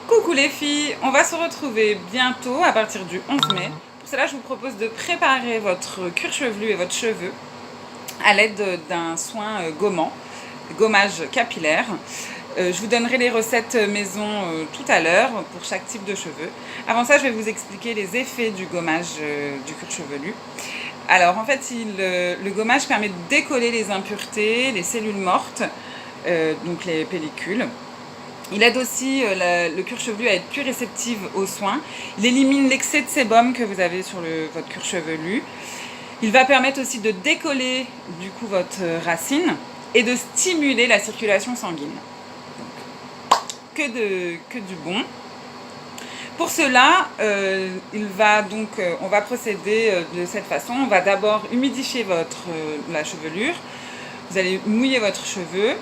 Coucou les filles, on va se retrouver bientôt à partir du 11 mai. Pour cela, je vous propose de préparer votre cuir chevelu et votre cheveu à l'aide d'un soin gommant, gommage capillaire. Je vous donnerai les recettes maison tout à l'heure pour chaque type de cheveux. Avant ça, je vais vous expliquer les effets du gommage du cuir chevelu. Alors en fait, le gommage permet de décoller les impuretés, les cellules mortes, donc les pellicules. Il aide aussi le cuir chevelu à être plus réceptif aux soins. Il élimine l'excès de sébum que vous avez sur votre cuir chevelu. Il va permettre aussi de décoller du coup votre racine et de stimuler la circulation sanguine. Donc, que du bon. Pour cela, on va procéder de cette façon. On va d'abord humidifier la chevelure. Vous allez mouiller votre cheveu.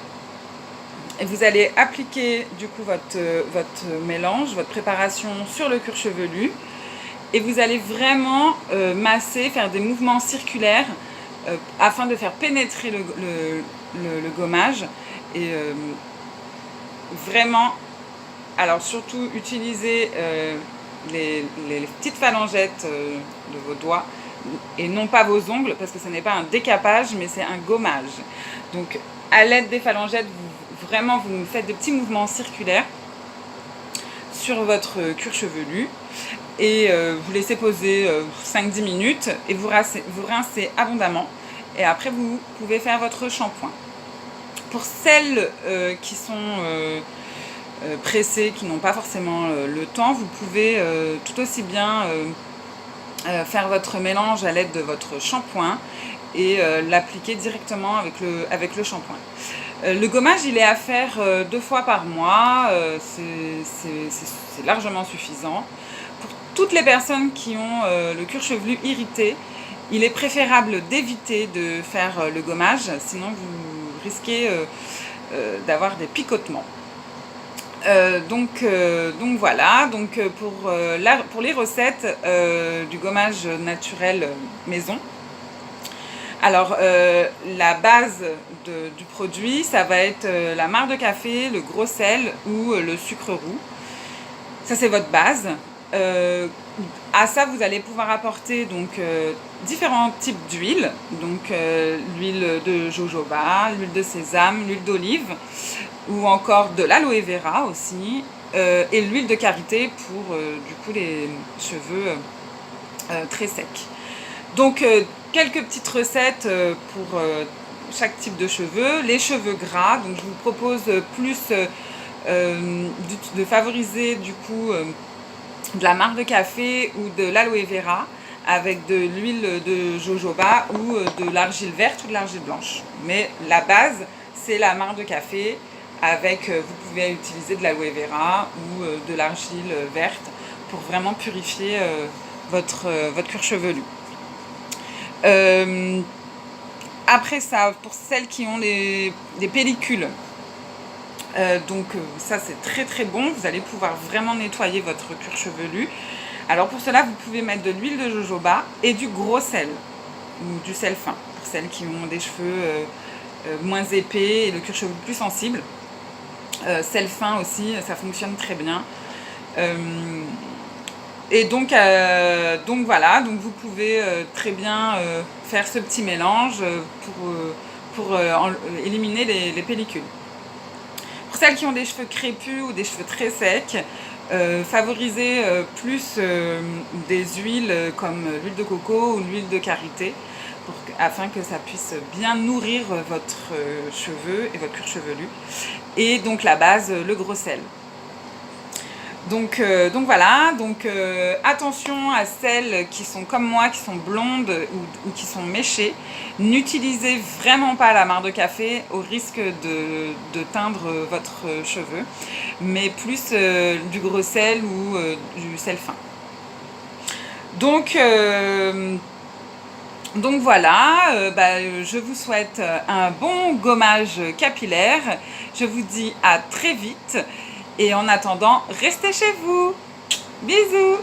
Et vous allez appliquer du coup votre mélange, votre préparation sur le cuir chevelu. Et vous allez vraiment masser, faire des mouvements circulaires afin de faire pénétrer le gommage. Et vraiment, alors surtout utilisez les petites phalangettes de vos doigts et non pas vos ongles, parce que ce n'est pas un décapage, mais c'est un gommage. Donc à l'aide des phalangettes, vous faites des petits mouvements circulaires sur votre cuir chevelu et vous laissez poser 5-10 minutes et vous rincez abondamment, et après vous pouvez faire votre shampoing. Pour celles qui sont pressées, qui n'ont pas forcément le temps, vous pouvez tout aussi bien faire votre mélange à l'aide de votre shampoing et l'appliquer directement avec le shampoing. Le gommage, il est à faire 2 fois par mois, c'est largement suffisant. Pour toutes les personnes qui ont le cuir chevelu irrité, il est préférable d'éviter de faire le gommage, sinon vous risquez d'avoir des picotements. Donc voilà, pour les recettes du gommage naturel maison. Alors la base du produit, ça va être la marc de café, le gros sel ou le sucre roux. Ça, c'est votre base. À ça, vous allez pouvoir apporter donc différents types d'huile, donc l'huile de jojoba, l'huile de sésame, l'huile d'olive, ou encore de l'aloe vera aussi, et l'huile de karité pour du coup les cheveux très secs. Donc quelques petites recettes pour chaque type de cheveux. Les cheveux gras, donc je vous propose plus de favoriser du coup de la marc de café ou de l'aloe vera avec de l'huile de jojoba ou de l'argile verte ou de l'argile blanche. Mais la base, c'est la marc de café avec, vous pouvez utiliser de l'aloe vera ou de l'argile verte pour vraiment purifier votre cuir chevelu. Après ça, pour celles qui ont des pellicules, ça c'est très très bon, vous allez pouvoir vraiment nettoyer votre cuir chevelu. Alors pour cela, vous pouvez mettre de l'huile de jojoba et du gros sel ou du sel fin pour celles qui ont des cheveux moins épais et le cuir chevelu plus sensible. Sel fin aussi, ça fonctionne très bien. Et donc voilà, donc vous pouvez très bien faire ce petit mélange pour éliminer les pellicules. Pour celles qui ont des cheveux crépus ou des cheveux très secs, favorisez plus des huiles comme l'huile de coco ou l'huile de karité afin que ça puisse bien nourrir votre cheveu et votre cuir chevelu. Et donc la base, le gros sel. Donc voilà, attention à celles qui sont comme moi, qui sont blondes ou qui sont méchées. N'utilisez vraiment pas la marc de café au risque de teindre votre cheveu, mais plus du gros sel ou du sel fin. Donc voilà, je vous souhaite un bon gommage capillaire. Je vous dis à très vite. Et en attendant, restez chez vous. Bisous!